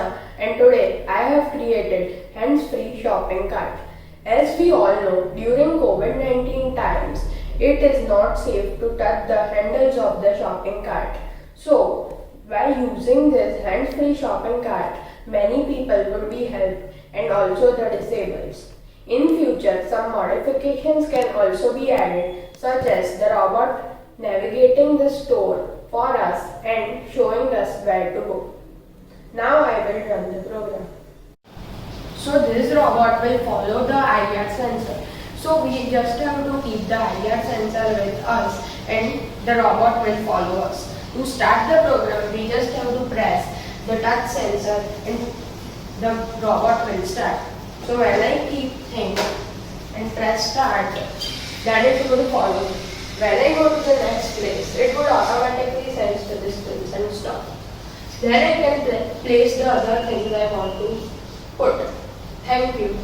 Shah, and today I have created hands-free shopping cart. As we all know, during COVID-19 times, it is not safe to touch the handles of the shopping cart. So, by using this hands-free shopping cart, many people would be helped and also the disabled. In future, some modifications can also be added, such as the robot navigating the store for us and showing us where to go. Now I will run the program. So this robot will follow the IR sensor. So we just have to keep the IR sensor with us and the robot will follow us. To start the program, we just have to press the touch sensor and the robot will start. So when I keep thing and press start, then it will follow. When I go to the next place, it would automatically sense the distance and stop. Then I can place the other things I want to put. Thank you.